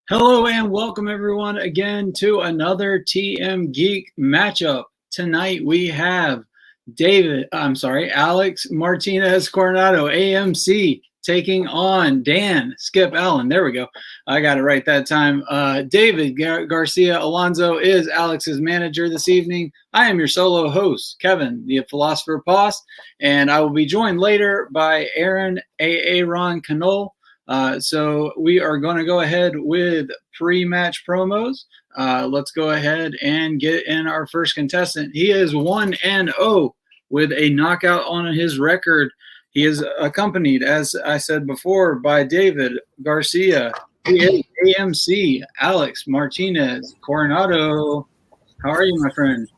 Hello and welcome everyone again to another TMGeek matchup. Tonight we have Alex Martinez Coronado, AMC, taking on Dan Skip Allen. There we go. I got it right that time. David Garcia Alonso is Alex's manager this evening. I am your solo host, Kevin, the Philosopher Poss, and I will be joined later by Aaron Aaron Canole. So we are going to go ahead with pre-match promos. Let's go ahead and get in our first contestant. He is 1-0 with a knockout on his record. He is accompanied, as I said before, by David Garcia. He is AMC, Alex Martinez Coronado. How are you, my friend?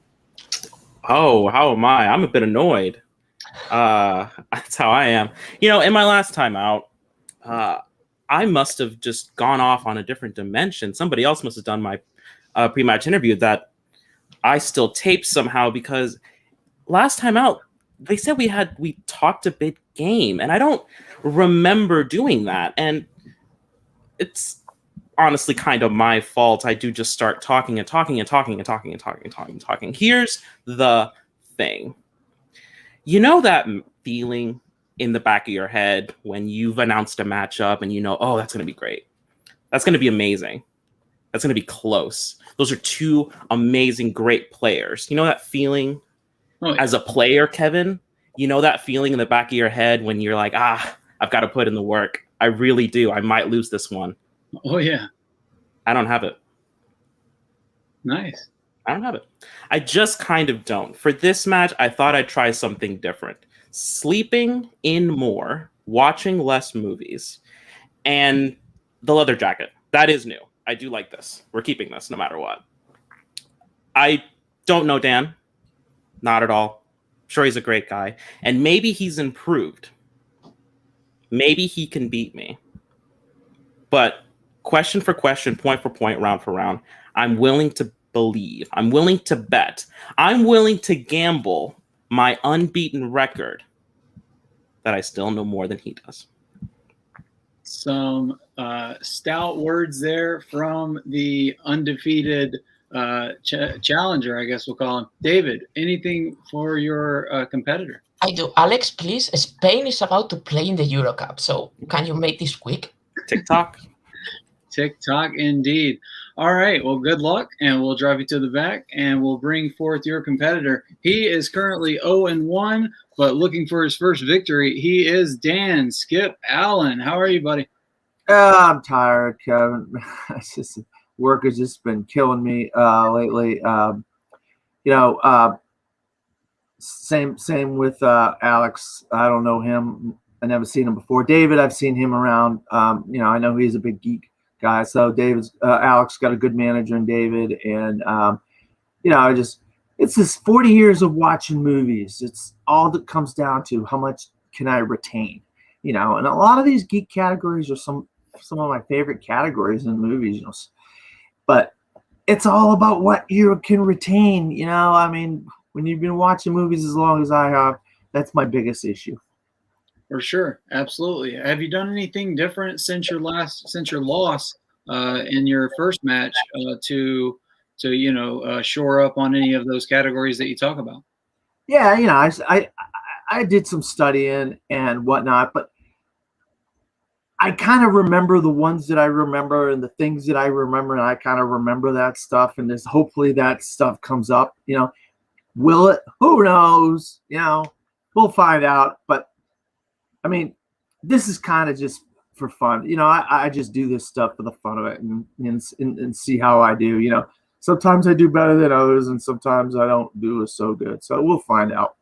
Oh, how am I? I'm a bit annoyed. That's how I am. In my last time out, I must have just gone off on a different dimension. Somebody else must have done my pre-match interview that I still taped somehow, because last time out, they said we talked a bit game, and I don't remember doing that. And it's honestly kind of my fault. I do just start talking and talking and talking and talking and talking and talking and talking. Here's the thing. You know that feeling in the back of your head when you've announced a matchup and oh, that's going to be great. That's going to be amazing. That's going to be close. Those are two amazing, great players. You know that feeling as a player, Kevin? You know that feeling in the back of your head when you're like, I've got to put in the work. I really do. I might lose this one. Oh, yeah. I don't have it. Nice. I don't have it. I just kind of don't. For this match, I thought I'd try something different. Sleeping in more, watching less movies, and the leather jacket. That is new. I do like this. We're keeping this no matter what. I don't know Dan. Not at all. Sure, he's a great guy. And maybe he's improved. Maybe he can beat me. But question for question, point for point, round for round, I'm willing to believe. I'm willing to bet. I'm willing to gamble my unbeaten record that I still know more than he does. Some stout words there from the undefeated challenger, I guess we'll call him. David, anything for your competitor? I do. Alex, please. Spain is about to play in the Euro Cup, so can you make this quick? TikTok. TikTok, indeed. All right. Well, good luck, and we'll drive you to the back, and we'll bring forth your competitor. He is currently 0-1, but looking for his first victory. He is Dan Skip Allen. How are you, buddy? I'm tired, Kevin. It's just work has just been killing me lately. Same with Alex. I don't know him. I never seen him before. David, I've seen him around. I know he's a big geek guy. So Alex got a good manager in David, and it's this 40 years of watching movies. It's all that comes down to how much can I retain, and a lot of these geek categories are some of my favorite categories in movies, but it's all about what you can retain. When you've been watching movies as long as I have, that's my biggest issue. For sure, absolutely. Have you done anything different since your loss in your first match to shore up on any of those categories that you talk about? Yeah, I did some studying and whatnot, but I kind of remember the ones that I remember and the things that I remember, and I kind of remember that stuff. And hopefully that stuff comes up. Will it? Who knows? We'll find out. But this is kind of just for fun. I just do this stuff for the fun of it and see how I do. Sometimes I do better than others, and sometimes I don't do so good. So we'll find out.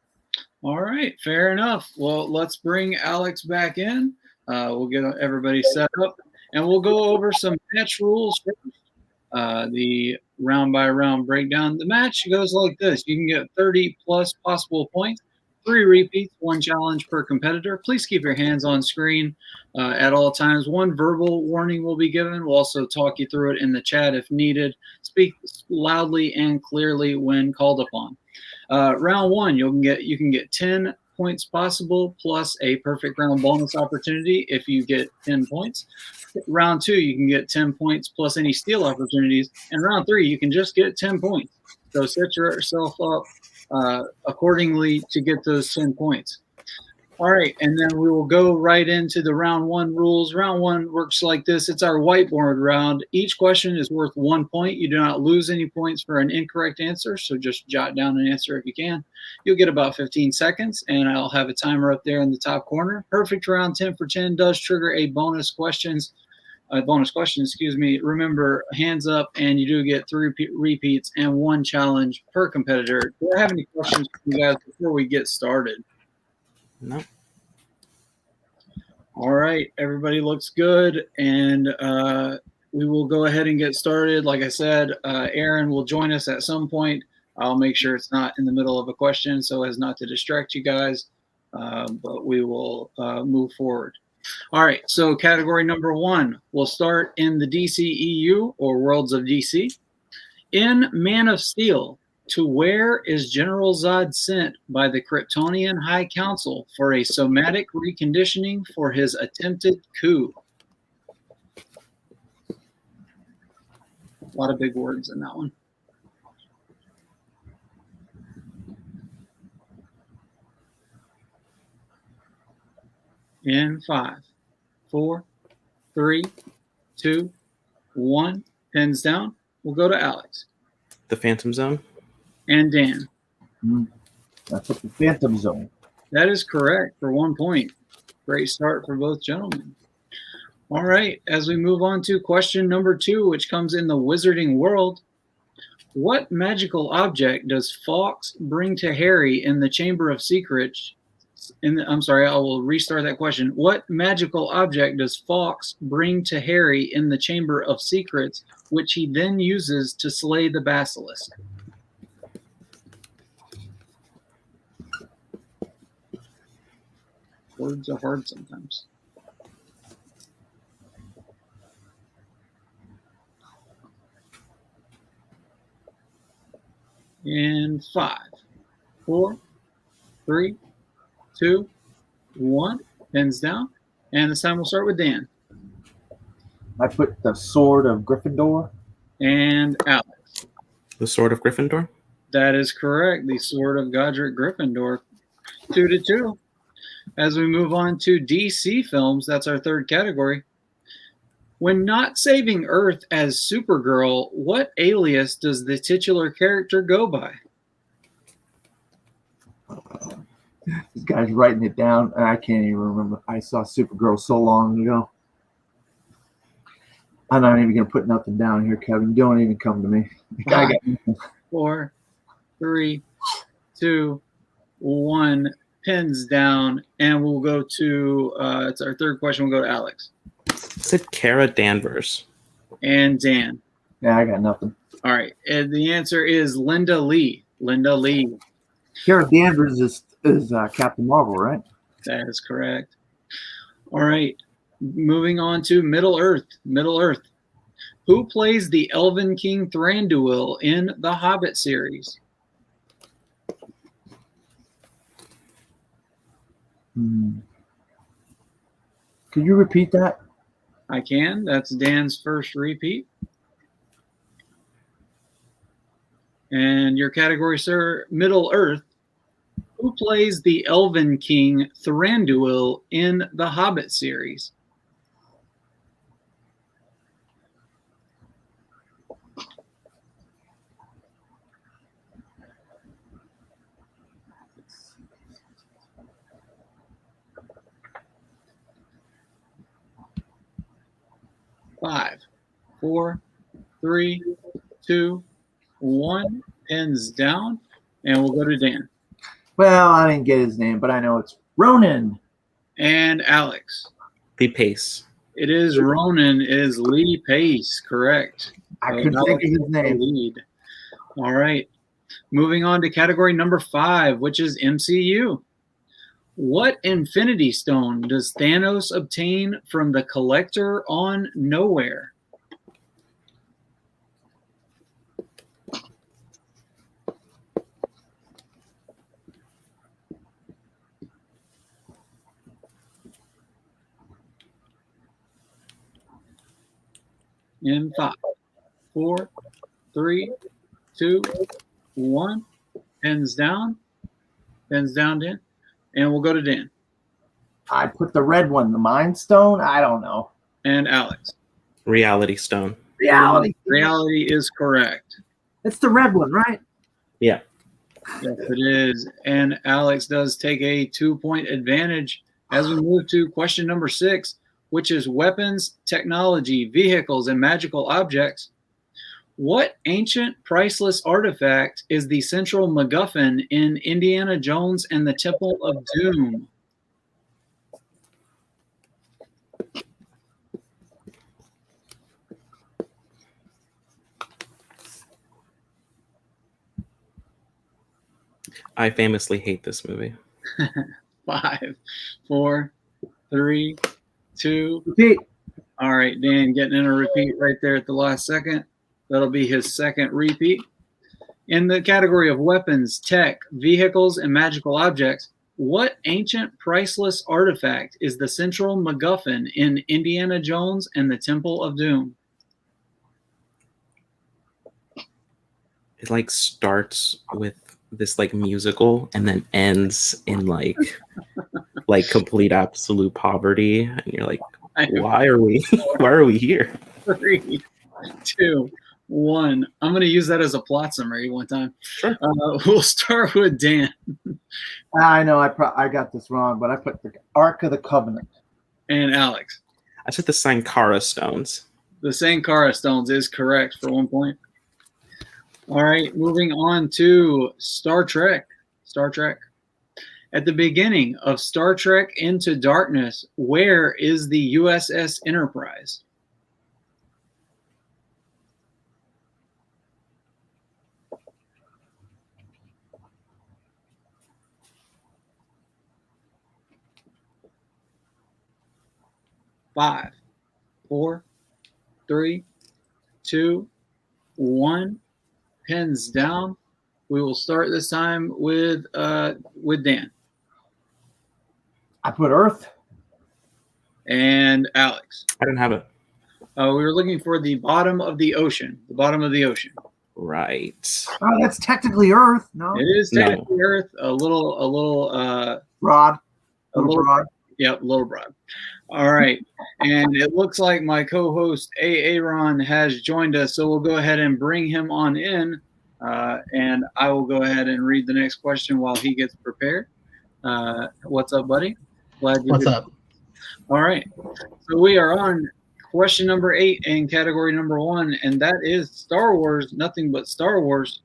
All right, fair enough. Well, let's bring Alex back in. We'll get everybody set up, and we'll go over some match rules first. The round-by-round breakdown. The match goes like this. You can get 30-plus possible points. 3 repeats, 1 challenge per competitor. Please keep your hands on screen at all times. 1 verbal warning will be given. We'll also talk you through it in the chat if needed. Speak loudly and clearly when called upon. Round 1, you can get 10 points possible, plus a perfect round bonus opportunity if you get 10 points. Round 2, you can get 10 points plus any steal opportunities. And round 3, you can just get 10 points. So set yourself up accordingly to get those 10 points. All right, and then we will go right into the round 1 rules. Round 1 works like this. It's our whiteboard round. Each question is worth 1 point. You do not lose any points for an incorrect answer, so just jot down an answer if you can. You'll get about 15 seconds, and I'll have a timer up there in the top corner. Perfect round 10 for 10 does trigger a bonus question, Remember, hands up, and you do get 3 repeats and 1 challenge per competitor. Do I have any questions for you guys before we get started? No. All right, everybody looks good, and we will go ahead and get started. Like I said, Aaron will join us at some point. I'll make sure it's not in the middle of a question so as not to distract you guys, but we will move forward. All right, so category number 1, we'll start in the DCEU, or Worlds of DC. In Man of Steel, to where is General Zod sent by the Kryptonian High Council for a somatic reconditioning for his attempted coup? A lot of big words in that one. In 5, 4, 3, 2, 1. Pens down. We'll go to Alex. The Phantom Zone. And Dan. That's the Phantom Zone. That is correct for 1 point. Great start for both gentlemen. All right, as we move on to question number 2, which comes in the Wizarding world. What magical object does Fawkes bring to Harry in the Chamber of Secrets? I'm sorry, I will restart that question. What magical object does Fawkes bring to Harry in the Chamber of Secrets, which he then uses to slay the basilisk? Words are hard sometimes. In 5, 4, 3, 2, 1. Pens down. And this time we'll start with Dan. I put the Sword of Gryffindor. And Alex. The Sword of Gryffindor. That is correct. The Sword of Godric Gryffindor. 2-2. As we move on to DC films, that's our 3rd category. When not saving Earth as Supergirl, what alias does the titular character go by? This guy's writing it down, and I can't even remember. I saw Supergirl so long ago. I'm not even going to put nothing down here, Kevin. Don't even come to me. 5, 4, 3, 2, 1. Pins down, and we'll go to it's our 3rd question. We'll go to Alex. Is it Kara Danvers? And Dan. Yeah, I got nothing. All right, and the answer is Linda Lee. Linda Lee. Kara Danvers is Captain Marvel, right? That is correct. All right, moving on to Middle Earth. Middle Earth. Who plays the Elven King Thranduil in the Hobbit series? Could you repeat that? I can. That's Dan's first repeat. And your category, sir, Middle Earth. Who plays the Elven King Thranduil in the Hobbit series? Five, 4, 3, 2, 1. Pens down, and we'll go to Dan. Well, I didn't get his name, but I know it's Ronan. And Alex. Lee Pace. It is Ronan. It is Lee Pace, correct. I couldn't think of his name. Lead. All right. Moving on to category number 5, which is MCU. What Infinity Stone does Thanos obtain from the Collector on Nowhere? in 5, 4, 3, 2, 1. Pens down, Dan. And we'll go to Dan. I put the red one, the Mind Stone. I don't know. And Alex. Reality Stone. Reality is correct. It's the red one, right? Yeah. Yes, it is. And Alex does take a 2-point advantage as we move to question number 6, which is weapons, technology, vehicles, and magical objects. What ancient priceless artifact is the central MacGuffin in Indiana Jones and the Temple of Doom? I famously hate this movie. 5, 4, 3, 2. Repeat. All right, Dan getting in a repeat right there at the last second. That'll be his second repeat. In the category of weapons, tech, vehicles, and magical objects, what ancient priceless artifact is the central MacGuffin in Indiana Jones and the Temple of Doom? It like starts with this like musical and then ends in like complete absolute poverty, and you're like, why are we here? 3, 2, 1. I'm going to use that as a plot summary one time. Sure. We'll start with Dan. I know I got this wrong, but I put the Ark of the Covenant. And Alex. I said the Sankara stones. The Sankara stones is correct for 1 point. All right, moving on to Star Trek. At the beginning of Star Trek Into Darkness, where is the USS Enterprise? Five, 4, 3, 2, 1. Pens down. We will start this time with Dan. I put Earth. And Alex. I don't have it. We were looking for the bottom of the ocean. The bottom of the ocean. Right. Oh, that's technically Earth. No. It is technically Earth. A little Broad. A little broad. Yep, little broad. All right. And it looks like my co-host Aaron has joined us, so we'll go ahead and bring him on in. And I will go ahead and read the next question while he gets prepared. What's up, buddy? What's up? All right. So we are on question number 8 in category number 1, and that is Star Wars, nothing but Star Wars.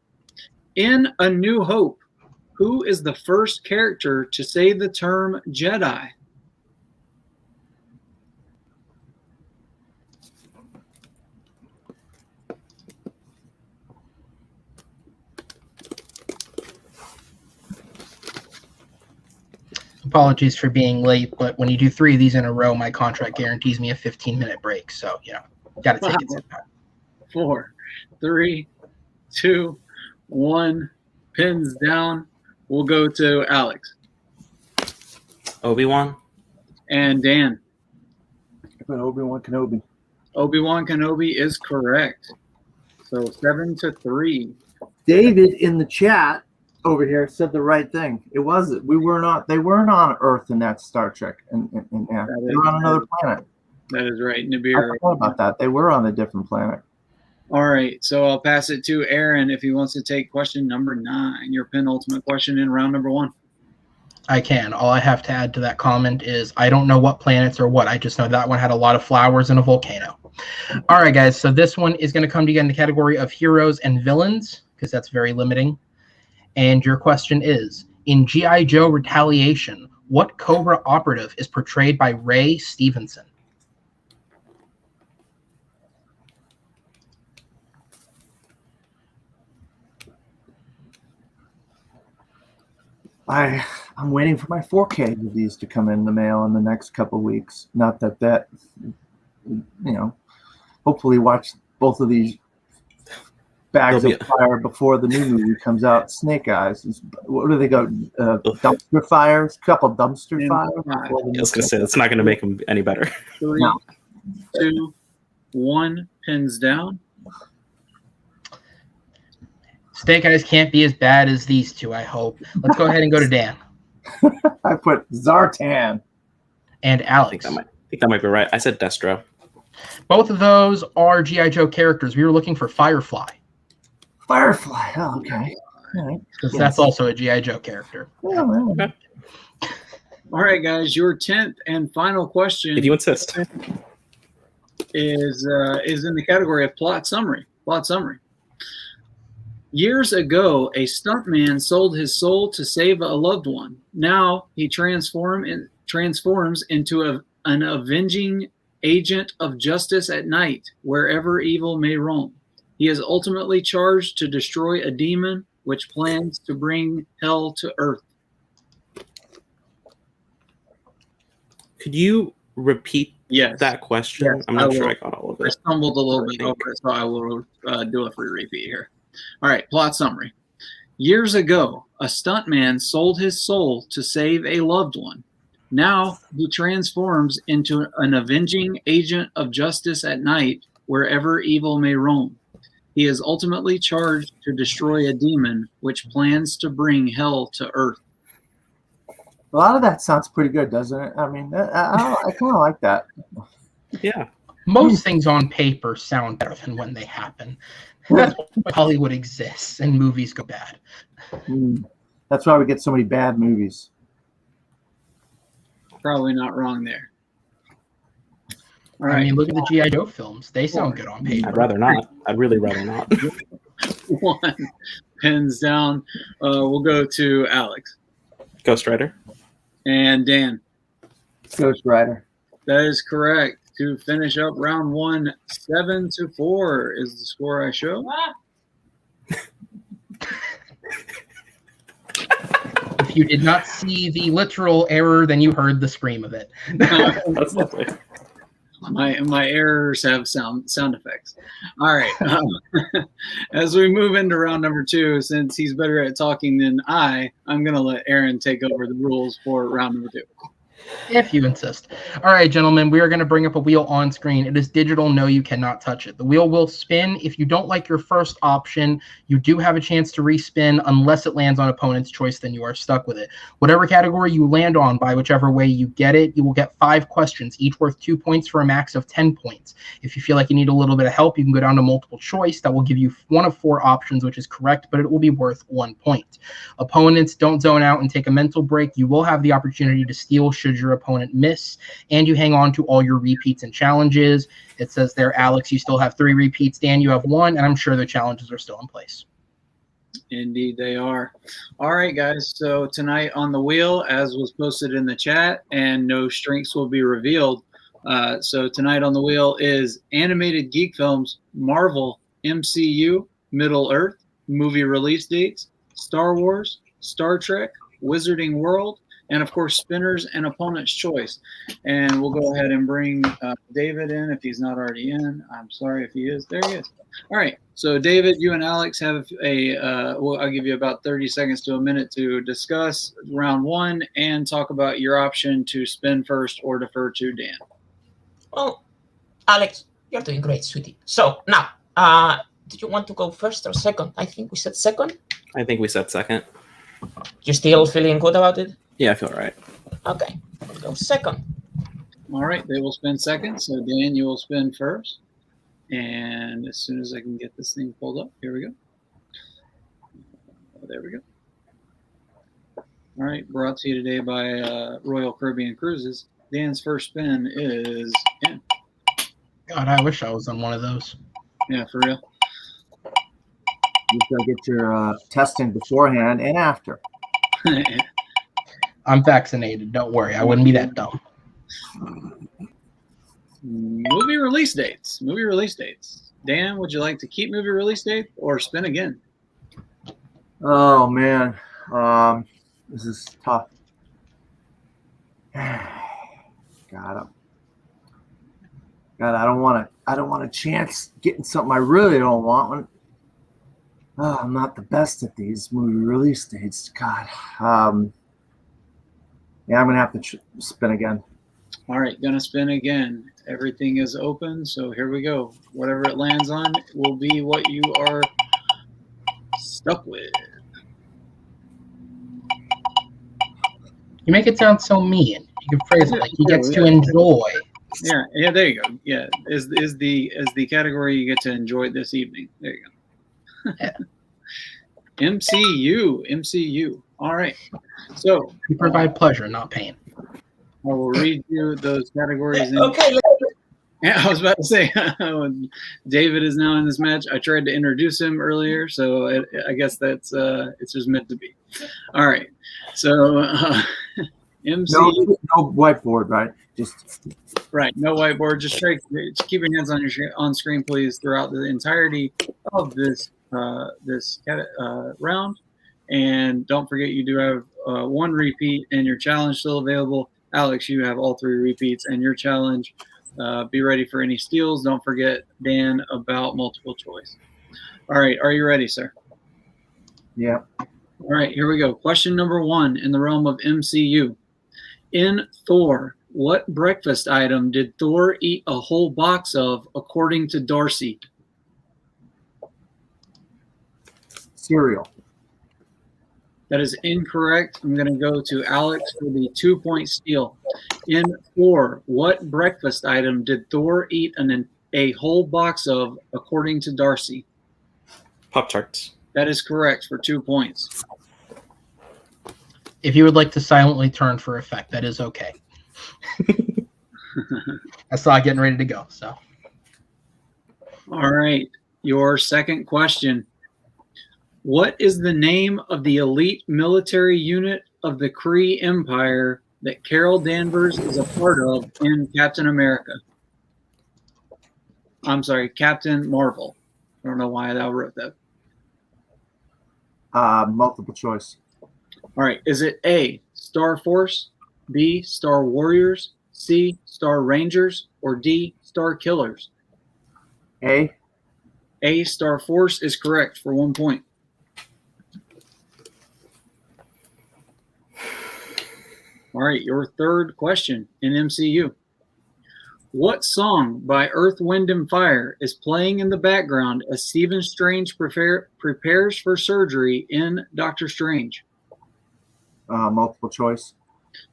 In A New Hope, who is the first character to say the term Jedi? Apologies for being late, but when you do 3 of these in a row, my contract guarantees me a 15-minute break. So, got to take it some time. 4, 3, 2, 1. Pins down. We'll go to Alex. Obi-Wan. And Dan. I put Obi-Wan Kenobi. Obi-Wan Kenobi is correct. So 7-3. David in the chat over here said the right thing. It wasn't. They weren't on Earth in that Star Trek. And they were on another planet. That is right. I Nibiru. forgot about that. They were on a different planet. All right. So I'll pass it to Aaron if he wants to take question number 9, your penultimate question in round number 1. I can. All I have to add to that comment is I don't know what planets or what. I just know that one had a lot of flowers and a volcano. All right, guys. So this one is going to come to you in the category of heroes and villains because that's very limiting. And your question is, in G.I. Joe Retaliation, what Cobra operative is portrayed by Ray Stevenson? I'm waiting for my 4K of these to come in the mail in the next couple of weeks. Not that, hopefully watch both of these bags of fire before the new movie comes out. Snake Eyes. What do they go? Dumpster fires? Couple dumpster fires? I was going to say, that's not going to make them any better. 3, 2, 1, pins down. Snake Eyes can't be as bad as these two, I hope. Let's go ahead and go to Dan I put Zartan. and I Alex. think that might be right. I said Destro. Both of those are G.I. Joe characters. We were looking for Firefly, Firefly. Oh, okay. All right. because that's also a G.I. Joe character. Oh, well. Okay. All right, guys, your 10th and final question If you insist. is in the category of plot summary. Plot summary. Years ago, a stuntman sold his soul to save a loved one. Now he transforms into an avenging agent of justice at night, wherever evil may roam. He is ultimately charged to destroy a demon which plans to bring hell to earth. Could you repeat Yes. that question? Yes, I'm not I sure will. I got all of I it. stumbled a little bit over it, so I will do a free repeat here. All right, plot summary. Years ago, a stuntman sold his soul to save a loved one. Now he transforms into an avenging agent of justice at night, wherever evil may roam. He is ultimately charged to destroy a demon which plans to bring hell to earth. A lot of that sounds pretty good, doesn't it? I mean, I kind of like that. Yeah. Most things on paper sound better than when they happen. That's why Hollywood exists and movies go bad. That's why we get so many bad movies. Probably not wrong there. All right. I mean, look at the G.I. Joe films. They sound good on paper. I'd rather not. I'd really rather not. 1, pins down. We'll go to Alex Ghost Rider. and Dan. Ghost Rider. That is correct. To finish up round 1, 7-4 is the score I show. If you did not see the literal error, then you heard the scream of it. That's lovely. My errors have sound effects. All right. As we move into round number 2, since he's better at talking than I'm going to let Aaron take over the rules for round number 2. If you insist. All right, gentlemen, we are going to bring up a wheel on screen. It is digital. No, you cannot touch it. The wheel will spin. If you don't like your first option, you do have a chance to respin. Unless it lands on opponent's choice, then you are stuck with it. Whatever category you land on, by whichever way you get it, you will get 5 questions, each worth 2 points for a max of 10 points. If you feel like you need a little bit of help, you can go down to multiple choice. That will give you 1 of 4 options, which is correct, but it will be worth 1 point. Opponents, don't zone out and take a mental break. You will have the opportunity to steal should your opponent miss, and you hang on to all your repeats and challenges. It says there, Alex, you still have 3 repeats. Dan, you have 1, and I'm sure the challenges are still in place. Indeed, they are. All right, guys. So tonight on the wheel, as was posted in the chat, and no strengths will be revealed. So tonight on the wheel is animated geek films, Marvel, MCU, Middle Earth, movie release dates, Star Wars, Star Trek, Wizarding World, and of course spinners and opponent's choice. And we'll go ahead and bring David in if he's not already in. I'm sorry if he is. There he is. All right. So David, you and Alex have I'll give you about 30 seconds to a minute to discuss round 1 and talk about your option to spin first or defer to Dan. Well, Alex, you're doing great, sweetie. So now, do you want to go first or second? I think we said second. I think we said second. You still feeling good about it? Yeah, I feel all right. Okay, I'll go second. All right, they will spin second. So Dan, you will spin first. And as soon as I can get this thing pulled up, here we go. Oh, there we go. All right, brought to you today by Royal Caribbean Cruises. Dan's first spin is in. God, I wish I was on one of those. Yeah, for real. You gotta get your testing beforehand and after. I'm vaccinated. Don't worry. I wouldn't be that dumb. Movie release dates. Movie release dates. Dan, would you like to keep movie release date or spin again? Oh man, this is tough. God, I don't want a chance getting something I really don't want. I'm not the best at these movie release dates. God, yeah, I'm gonna have to spin again. All right, gonna spin again. Everything is open, so here we go. Whatever it lands on will be what you are stuck with. You make it sound so mean. You can phrase it like he gets to Yeah. enjoy. Yeah, there you go. Yeah, is the category you get to enjoy this evening. There you go. Yeah. MCU. All right. So You provide pleasure, not pain. I will read you those categories. Okay, Yeah, I was about to say, David is now in this match. I tried to introduce him earlier, so I guess that's it's just meant to be. All right, so MC. No whiteboard, right? Just right, no whiteboard. Just keep your hands on screen, please, throughout the entirety of this round. And don't forget, you do have one repeat, and your challenge still available. Alex, you have all 3 repeats, and your challenge. Be ready for any steals. Don't forget, Dan, about multiple choice. All right, are you ready, sir? yeah. All right, here we go. Question number 1 in the realm of MCU. In Thor, what breakfast item did Thor eat a whole box of, according to Darcy? Cereal. That is incorrect. I'm going to go to Alex for the 2-point steal. In Thor, what breakfast item did Thor eat a whole box of, according to Darcy? Pop-Tarts. That is correct for 2 points. If you would like to silently turn for effect, that is okay. I saw it getting ready to go. So, all right, your second question. What is the name of the elite military unit of the Kree Empire that Carol Danvers is a part of in Captain America? I'm sorry, Captain Marvel. I don't know why I wrote that. Multiple choice. All right. Is it A, Star Force, B, Star Warriors, C, Star Rangers, or D, Star Killers? A. A, Star Force is correct for 1 point. All right, your third question in MCU. What song by Earth, Wind, and Fire is playing in the background as Stephen Strange prepares for surgery in Doctor Strange? Multiple choice.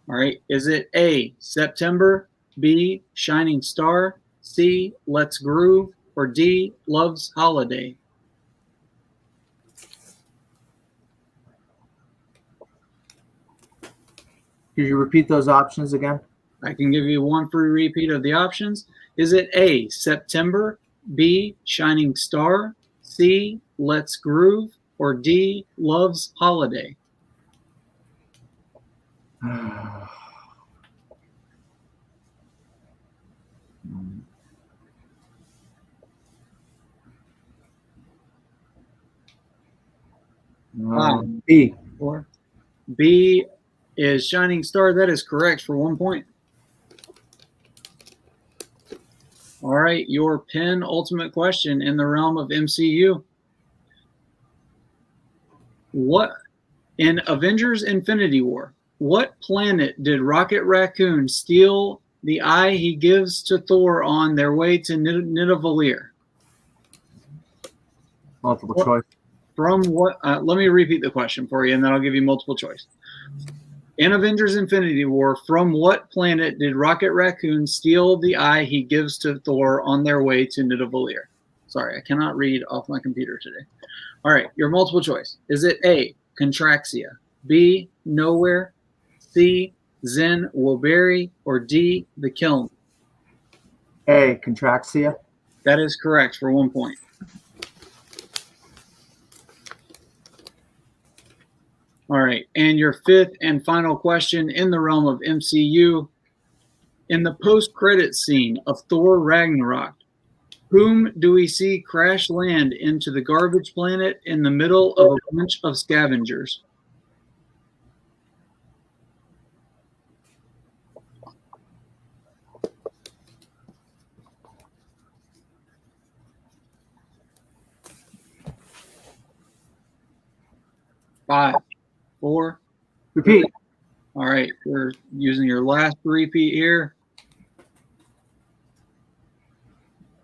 All right, is it A, September, B, Shining Star, C, Let's Groove, or D, Love's Holiday? Could you repeat those options again? I can give you one free repeat of the options. Is it A, September, B, Shining Star, C, Let's Groove, or D, Love's Holiday? B. Or B is Shining Star. That is correct for 1 point. All right, your penultimate question in the realm of MCU. What in Avengers Infinity War, what planet did Rocket Raccoon steal the eye he gives to Thor on their way to Nidavellir? Multiple choice. From what? Let me repeat the question for you, and then I'll give you multiple choice. In Avengers Infinity War, from what planet did Rocket Raccoon steal the eye he gives to Thor on their way to Nidavellir? Sorry, I cannot read off my computer today. All right, your multiple choice. Is it A, Contraxia, B, Nowhere, C, Zen Woberi, or D, The Kiln? A, Contraxia. That is correct for 1 point. All right, and your fifth and final question in the realm of MCU. In the post-credit scene of Thor Ragnarok, whom do we see crash land into the garbage planet in the middle of a bunch of scavengers? Five, four. Repeat. All right, we're using your last repeat here.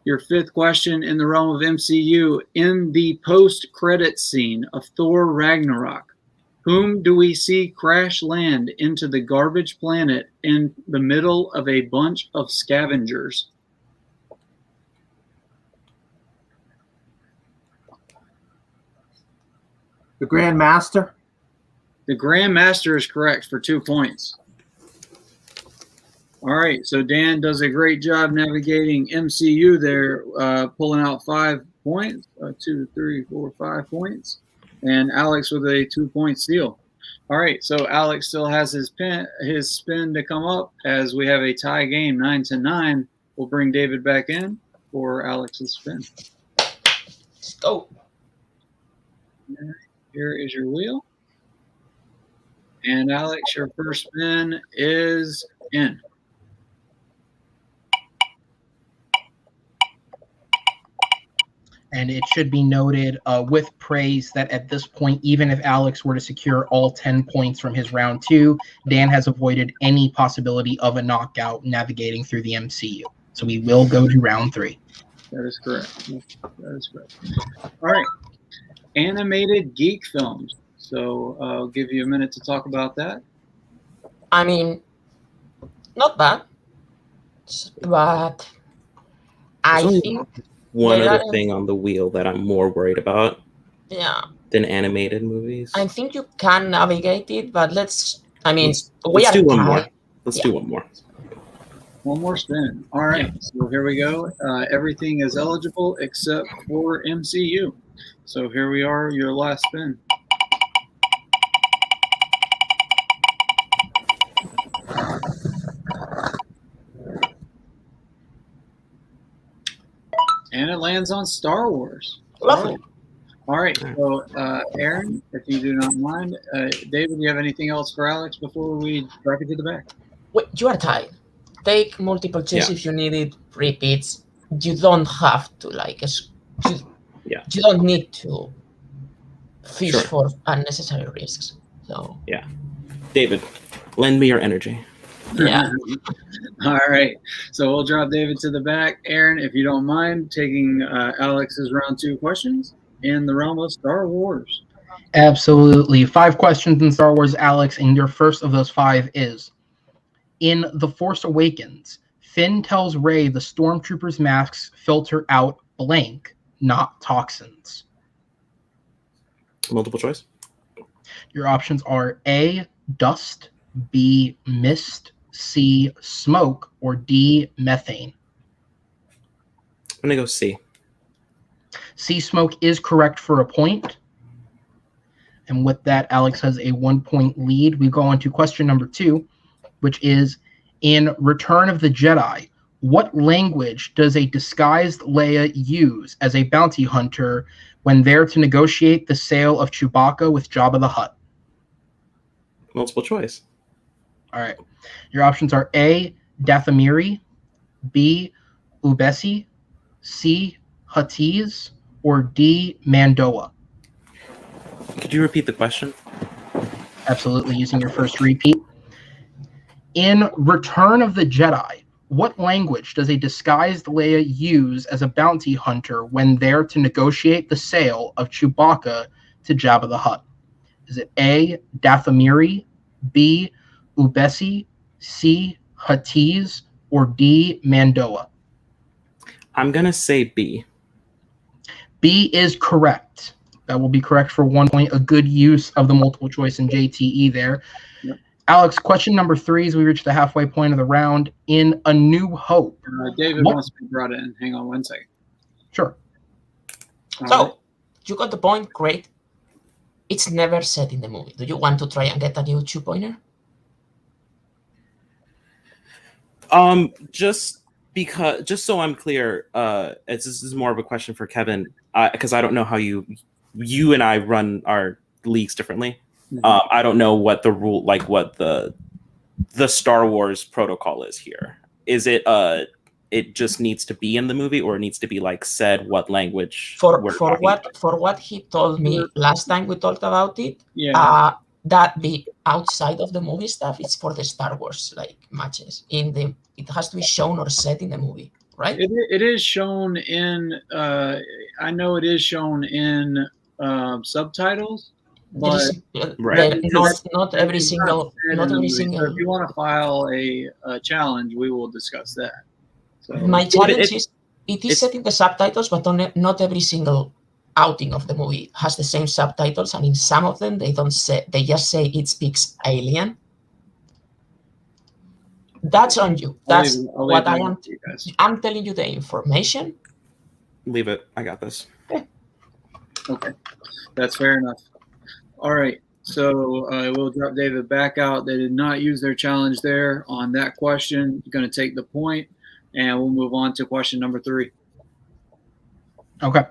Your fifth question in the realm of MCU. In the post-credit scene of Thor Ragnarok, whom do we see crash land into the garbage planet in the middle of a bunch of scavengers? The Grand Master. The Grand Master is correct for 2 points. All right, so Dan does a great job navigating MCU there, pulling out 5 points, 2, 3, 4, 5 points, and Alex with a 2-point steal. All right, so Alex still has his spin to come up as we have a tie game, 9-9. We'll bring David back in for Alex's spin. Let's go. Here is your wheel. And Alex, your first spin is in. And it should be noted with praise that at this point, even if Alex were to secure all 10 points from his round 2, Dan has avoided any possibility of a knockout navigating through the MCU. So we will go to round 3. That is correct. That is correct. All right. Animated geek films. So I'll give you a minute to talk about that. I mean, not bad, but I There's only think one there other are- thing on the wheel that I'm more worried about yeah, than animated movies. I think you can navigate it, but let's. I mean, Let's do one more. tied. Let's Yeah. do one more. One more spin. All right. So here we go. Everything is eligible except for MCU. So here we are, your last spin. And it lands on Star Wars. Lovely. All right. So, Aaron, if you do not mind, David, do you have anything else for Alex before we drop it to the back? Wait, you are tied. Take multiple choice Yeah. if you need it. Repeats. You don't have to you, Yeah. you don't need to fish Sure. for unnecessary risks. So David, lend me your energy. yeah. All right. So we'll drop David to the back. Aaron, if you don't mind taking Alex's round 2 questions in the realm of Star Wars. Absolutely. 5 questions in Star Wars, Alex, and your first of those 5 is, in The Force Awakens, Finn tells Rey the stormtroopers' masks filter out blank, not toxins. Multiple choice. Your options are A, dust, B, mist, C, smoke, or D, methane. I'm gonna go C. C, smoke is correct for a point. And with that, Alex has a 1-point lead. We go on to question number 2, which is, in Return of the Jedi, what language does a disguised Leia use as a bounty hunter when there to negotiate the sale of Chewbacca with Jabba the Hutt? Multiple choice. All right. Your options are A, Dathomiri, B, Ubesi, C, Huttese, or D, Mandoa. Could you repeat the question? Absolutely, using your first repeat. In Return of the Jedi, what language does a disguised Leia use as a bounty hunter when there to negotiate the sale of Chewbacca to Jabba the Hutt? Is it A, Dathomiri, B, Ubesi, C, Huttese, or D, Mandoa? I'm gonna say B. B is correct. That will be correct for 1 point. A good use of the multiple choice in JTE there. Yep. Alex, question number 3 as we reach the halfway point of the round. In A New Hope. David What- wants to be brought in. Hang on one second. Sure. All So right. you got the point. Great. It's never said in the movie. Do you want to try and get a new 2-pointer? Just so I'm clear, this is more of a question for Kevin, because I don't know how you and I run our leagues differently. Mhm. I don't know what the rule, like what the Star Wars protocol is here. Is it it just needs to be in the movie, or it needs to be like said what language For we're talking about? what he told me last time we talked about it, Yeah. that the outside of the movie stuff is for the Star Wars like matches. It has to be shown or said in the movie. right? It is shown in. I know it is shown in subtitles, but Right. Not every single. So if you want to file a challenge, we will discuss that. So My challenge is it is set in the subtitles, but not every single outing of the movie has the same subtitles, and in some of them they don't say. They just say it speaks alien. That's on you. That's what I am. I'm telling you the information. Leave it. I got this. Okay, that's fair enough. All right, so we'll drop David back out. They did not use their challenge there on that question. Going to take the point, and we'll move on to question number 3. Okay.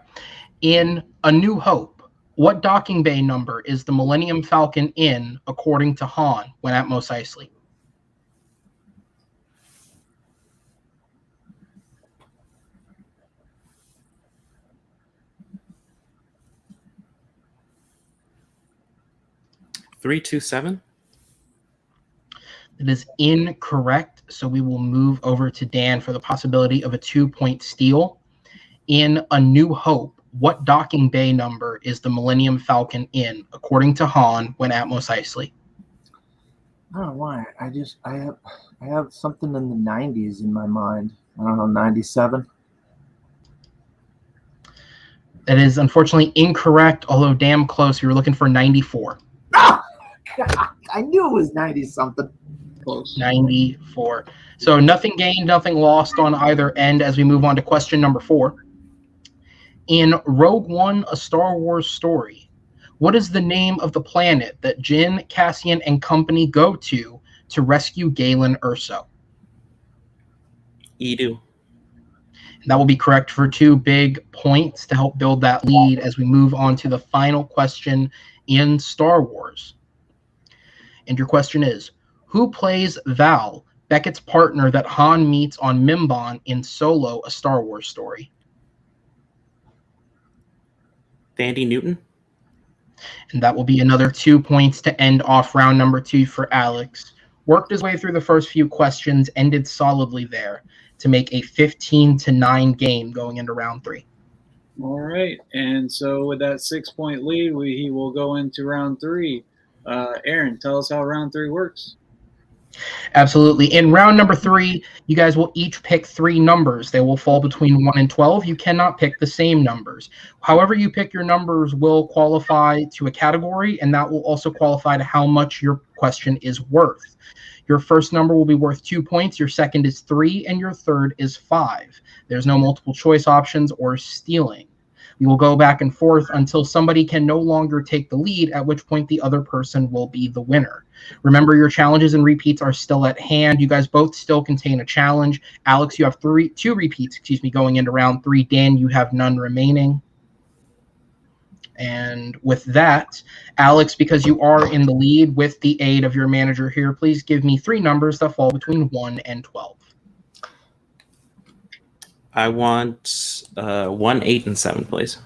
In A New Hope, what docking bay number is the Millennium Falcon in, according to Han, when at Mos Eisley? $327. It is incorrect, so we will move over to Dan for the possibility of a 2-point steal. In A New Hope, what docking bay number is the Millennium Falcon in, according to Han, when at Mos Eisley? I don't know why. I have something in the 90s in my mind. I don't know, 97. That is unfortunately incorrect, although damn close. We were looking for 94. Ah! God, I knew it was 90 something. Close. 94. So nothing gained, nothing lost on either end as we move on to question number 4. In Rogue One, A Star Wars Story, what is the name of the planet that Jin, Cassian, and company go to rescue Galen Erso? Edu. That will be correct for 2 big points to help build that lead as we move on to the final question in Star Wars. And your question is, who plays Val, Beckett's partner that Han meets on Mimban in Solo, A Star Wars Story? Thandie Newton. And that will be another 2 points to end off round number 2 for Alex. Worked his way through the first few questions, ended solidly there to make a 15-9 game going into round 3. All right, and so with that 6-point lead, he will go into round 3. Aaron, tell us how round 3 works. Absolutely. In round number 3, you guys will each pick 3 numbers. They will fall between 1 and 12. You cannot pick the same numbers. However you pick your numbers will qualify to a category, and that will also qualify to how much your question is worth. Your first number will be worth 2 points, your second is 3, and your third is 5. There's no multiple choice options or stealing. We will go back and forth until somebody can no longer take the lead, at which point the other person will be the winner. Remember, your challenges and repeats are still at hand. You guys both still contain a challenge. Alex, you have 2 repeats, going into round 3. Dan, you have none remaining. And with that, Alex, because you are in the lead with the aid of your manager here, please give me 3 numbers that fall between 1 and 12. I want 1, 8, and 7, please.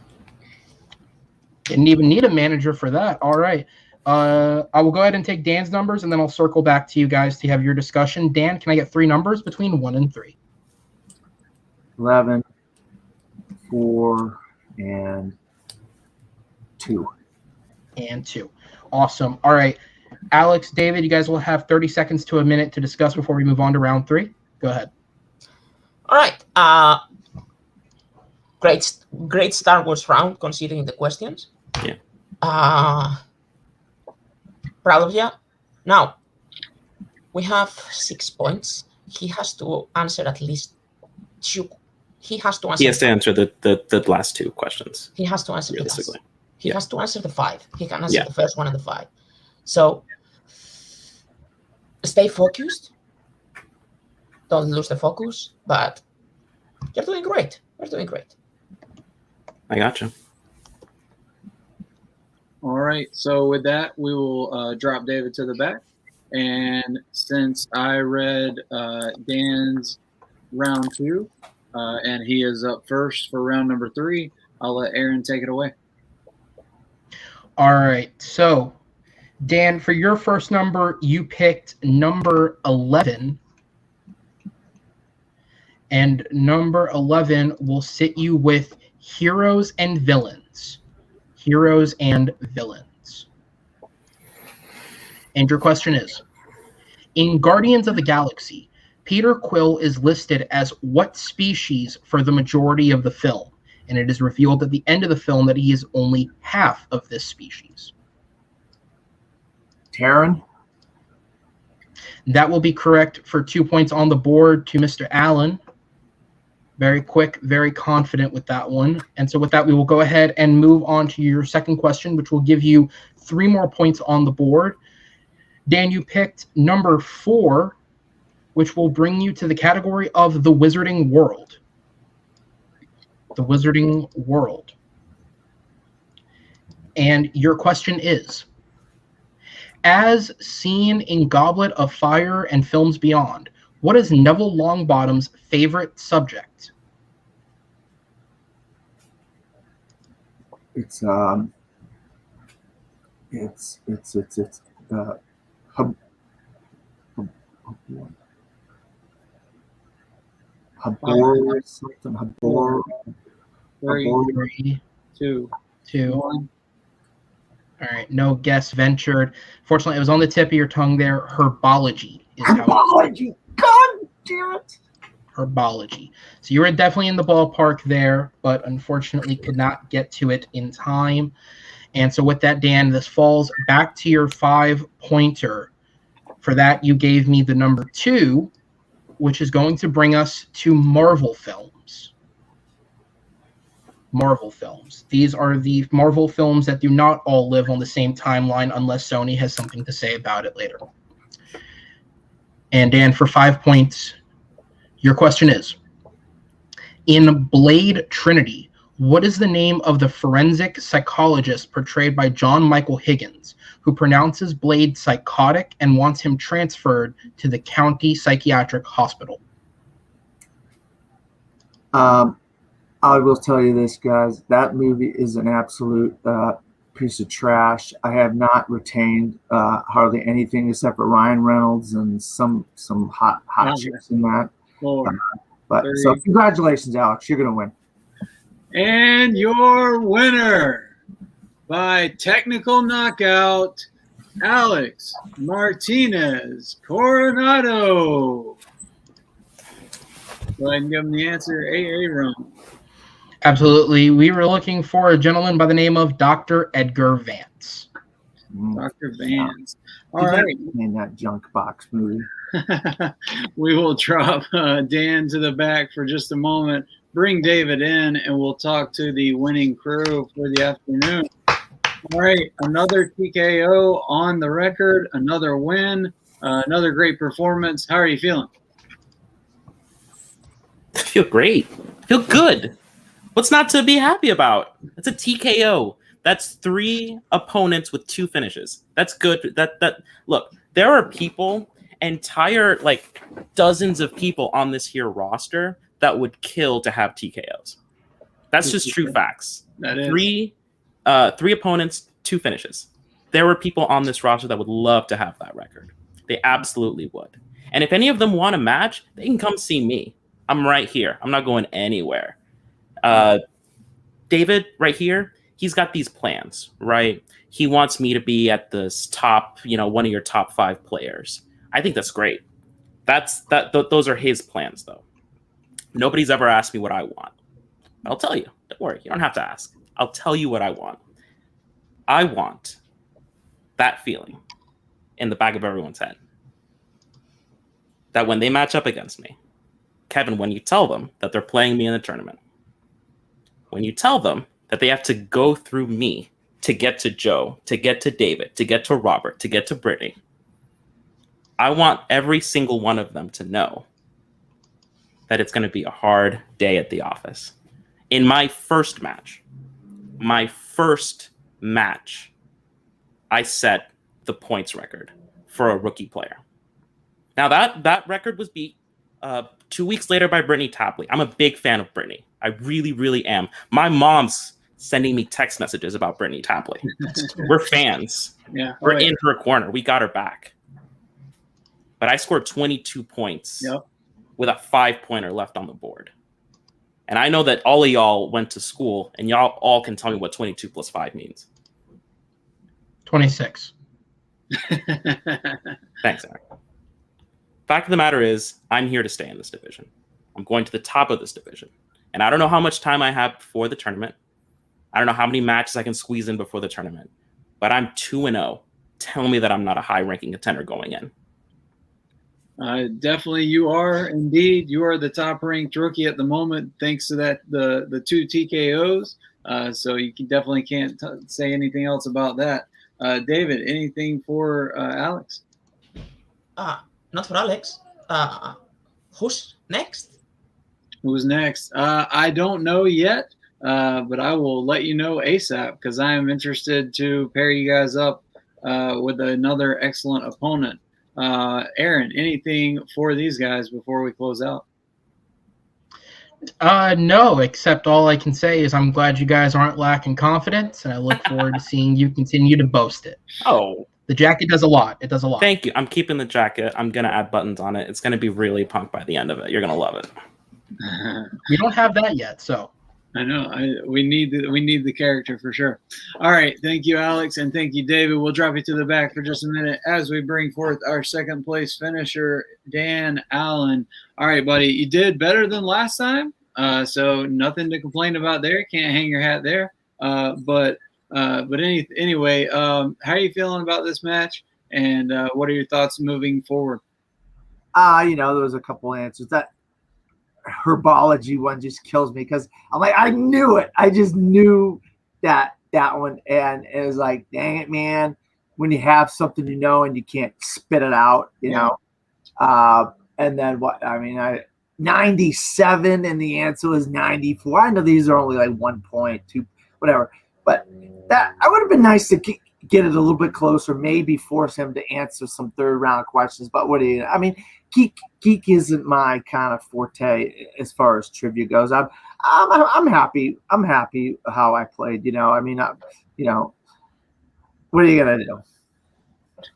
Didn't even need a manager for that. All right. I will go ahead and take Dan's numbers, and then I'll circle back to you guys to have your discussion. Dan, can I get 3 numbers between 1 and 3? 11, 4, and 2. And 2. Awesome. All right. Alex, David, you guys will have 30 seconds to a minute to discuss before we move on to round 3. Go ahead. All right. Great Star Wars round, considering the questions. Yeah. Proud of you. Now, we have 6 points. He has to answer at least 2. He has to answer the last 2 questions. He has to answer realistically. the last. He has to answer the 5. He can answer the first one and the 5. So stay focused. Don't lose the focus, but you're doing great. You're doing great. I gotcha. All right, so with that, we will drop David to the back. And since I read Dan's round 2, and he is up first for round number 3, I'll let Aaron take it away. All right, so Dan, for your first number, you picked number 11. And number 11 will sit you with heroes and villains. Heroes and villains. And your question is, in Guardians of the Galaxy, Peter Quill is listed as what species for the majority of the film? And it is revealed at the end of the film that he is only half of this species. Terran? That will be correct for 2 points on the board to Mr. Allen. Very quick, very confident with that one. And so with that, we will go ahead and move on to your second question, which will give you 3 more points on the board. Dan, you picked number 4, which will bring you to the category of the Wizarding World. The Wizarding World. And your question is, as seen in Goblet of Fire and films beyond, what is Neville Longbottom's favorite subject? It's Habor something. Habor. 3, 2, 2. 1. All right, no guess ventured. Fortunately, it was on the tip of your tongue there. Herbology is how Herbology. God damn it. Herbology. So you were definitely in the ballpark there, but unfortunately could not get to it in time. And so with that, Dan, this falls back to your 5-pointer. For that, you gave me the number 2, which is going to bring us to Marvel films. Marvel films. These are the Marvel films that do not all live on the same timeline unless Sony has something to say about it later. And Dan, for 5 points, your question is, in Blade Trinity, what is the name of the forensic psychologist portrayed by John Michael Higgins, who pronounces Blade psychotic and wants him transferred to the county psychiatric hospital? I will tell you this, guys. That movie is an absolute piece of trash. I have not retained hardly anything except for Ryan Reynolds and some hot chicks in that. 4, But 3. so congratulations, Alex. You're gonna win. And your winner by technical knockout, Alex Martinez Coronado. Go ahead and give him the answer. AA run. Absolutely. We were looking for a gentleman by the name of Dr. Edgar Vance. Dr. Vance. All right. In that junk box movie. We will drop Dan to the back for just a moment, bring David in, and we'll talk to the winning crew for the afternoon. All right. Another TKO on the record, another win, another great performance. How are you feeling? I feel great. I feel good. What's not to be happy about? It's a TKO. That's 3 opponents with 2 finishes. That's good. That look, there are people, entire like dozens of people on this here roster that would kill to have TKOs. That's just true facts. That is 3 opponents, 2 finishes. There were people on this roster that would love to have that record. They absolutely would. And if any of them want a match, they can come see me. I'm right here. I'm not going anywhere. David, right here, he's got these plans, right? He wants me to be at this top, one of your top 5 players. I think that's great. Those are his plans, though. Nobody's ever asked me what I want. I'll tell you. Don't worry. You don't have to ask. I'll tell you what I want. I want that feeling in the back of everyone's head that when they match up against me, Kevin, when you tell them that they're playing me in the tournament, when you tell them that they have to go through me to get to Joe, to get to David, to get to Robert, to get to Brittany, I want every single one of them to know that it's going to be a hard day at the office. In my first match, I set the points record for a rookie player. Now that record was beat 2 weeks later by Brittany Tapley. I'm a big fan of Brittany. I really, really am. My mom's sending me text messages about Brittany Tapley. We're fans. Yeah, We're in her corner. We got her back. But I scored 22 points with a 5-pointer left on the board. And I know that all of y'all went to school, and y'all all can tell me what 22 plus 5 means. 26. Thanks, Eric. Fact of the matter is, I'm here to stay in this division. I'm going to the top of this division. And I don't know how much time I have before the tournament. I don't know how many matches I can squeeze in before the tournament. But I'm 2-0. Tell me that I'm not a high-ranking contender going in. Definitely, you are indeed. You are the top-ranked rookie at the moment, thanks to the 2 TKOs. So you definitely can't say anything else about that. David, anything for Alex? Not for Alex. Who's next? Who's next? I don't know yet, but I will let you know ASAP because I am interested to pair you guys up with another excellent opponent. Aaron, anything for these guys before we close out? No, except all I can say is I'm glad you guys aren't lacking confidence, and I look forward to seeing you continue to boast it. Oh. The jacket does a lot. It does a lot. Thank you. I'm keeping the jacket. I'm going to add buttons on it. It's going to be really punk by the end of it. You're going to love it. We don't have that yet, so. I know. We need the character for sure. All right. Thank you, Alex, and thank you, David. We'll drop you to the back for just a minute as we bring forth our second place finisher, Dan Allen. All right, buddy. You did better than last time, so nothing to complain about there. Can't hang your hat there. But anyway, how are you feeling about this match, and what are your thoughts moving forward? There was a couple answers. That herbology one just kills me because I'm like, I knew it. I just knew that one, and it was like, dang it, man. When you have something and you can't spit it out, you know. And then 97, and the answer was 94. I know these are only like 1 point, 2, whatever, but that I would have been nice to get it a little bit closer, maybe force him to answer some third round questions. But Geek isn't my kind of forte as far as trivia goes. I'm happy. I'm happy how I played. What are you gonna do?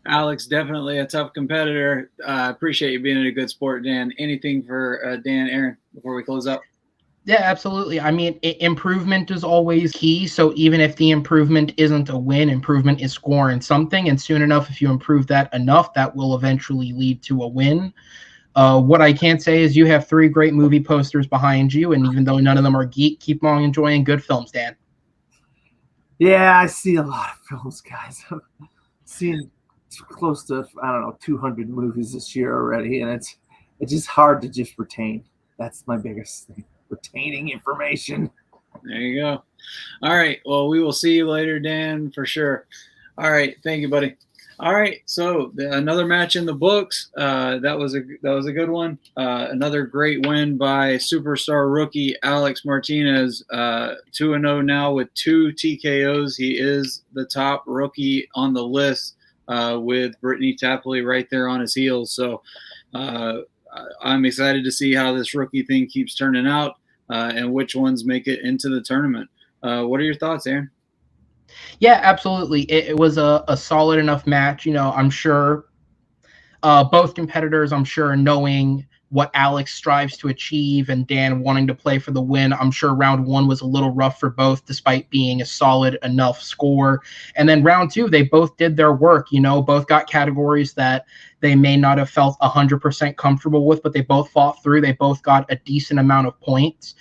Alex, definitely a tough competitor. Appreciate you being a good sport, Dan. Anything for Dan, Aaron, before we close up? Yeah, absolutely. I mean, improvement is always key. So even if the improvement isn't a win, improvement is scoring something. And soon enough, if you improve that enough, that will eventually lead to a win. What I can say is you have 3 great movie posters behind you. And even though none of them are geek, keep on enjoying good films, Dan. Yeah, I see a lot of films, guys. I've seen close to, 200 movies this year already. And it's just hard to just retain. That's my biggest thing. Retaining information. There you go. All right. Well, we will see you later, Dan, for sure. All right. Thank you, buddy. All right. So another match in the books. That was a good one. Another great win by superstar rookie Alex Martinez. 2-0 now with 2 TKOs. He is the top rookie on the list with Brittany Tapley right there on his heels. So I'm excited to see how this rookie thing keeps turning out. And which ones make it into the tournament. What are your thoughts, Aaron? Yeah, absolutely. It was a solid enough match. I'm sure both competitors, knowing what Alex strives to achieve and Dan wanting to play for the win. I'm sure round 1 was a little rough for both, despite being a solid enough score. And then round 2, they both did their work. Both got categories that they may not have felt 100% comfortable with, but they both fought through. They both got a decent amount of points.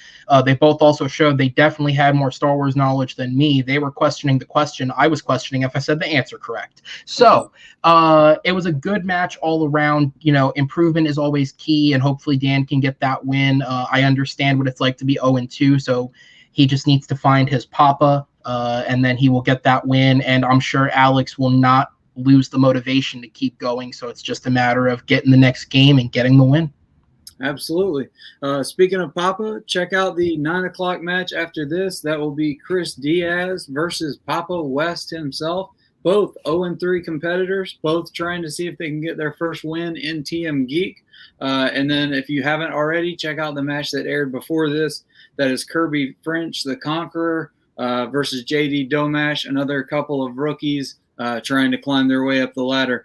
They both also showed they definitely had more Star Wars knowledge than me. They were questioning the question. I was questioning if I said the answer correct. So it was a good match all around. Improvement is always key, and hopefully Dan can get that win. I understand what it's like to be 0-2, so he just needs to find his papa, and then he will get that win. And I'm sure Alex will not lose the motivation to keep going. So it's just a matter of getting the next game and getting the win. Absolutely. Speaking of Papa, check out the 9 o'clock match after this. That will be Chris Diaz versus Papa West himself. Both 0-3 competitors, both trying to see if they can get their first win in TMGeek. And then if you haven't already, check out the match that aired before this. That is Kirby French, the Conqueror, versus JD Domash, another couple of rookies trying to climb their way up the ladder.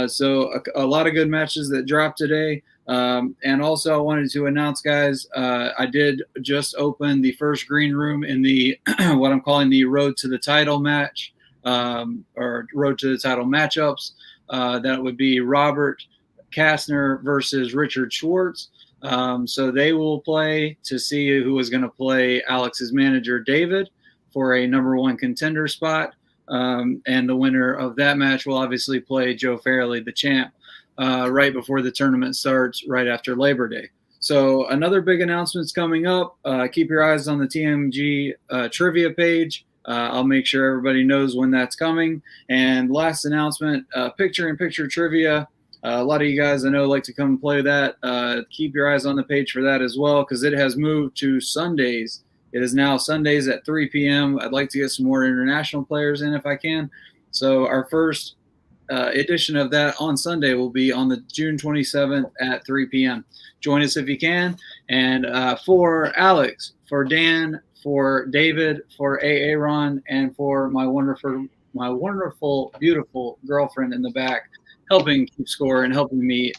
So a lot of good matches that dropped today. And also I wanted to announce, guys, I did just open the first green room in the what I'm calling the Road to the Title match, or Road to the Title matchups. That would be Robert Kastner versus Richard Schwartz. So they will play to see who is going to play Alex's manager, David, for a #1 contender spot. And the winner of that match will obviously play Joe Fairley, the champ, right before the tournament starts, right after Labor Day. So another big announcement's coming up. Keep your eyes on the TMG trivia page. I'll make sure everybody knows when that's coming. And last announcement, picture-in-picture trivia. A lot of you guys I know like to come and play that. Keep your eyes on the page for that as well, because it has moved to Sundays. It is now Sundays at 3 p.m. I'd like to get some more international players in if I can. So our first edition of that on Sunday will be on the June 27th at 3 p.m. Join us if you can. And for Alex, for Dan, for David, for Aaron, and for my wonderful, beautiful girlfriend in the back, helping keep score and helping me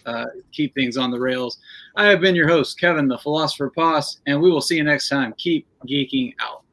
keep things on the rails, I have been your host, Kevin, the Philosopher Poss, and we will see you next time. Keep geeking out.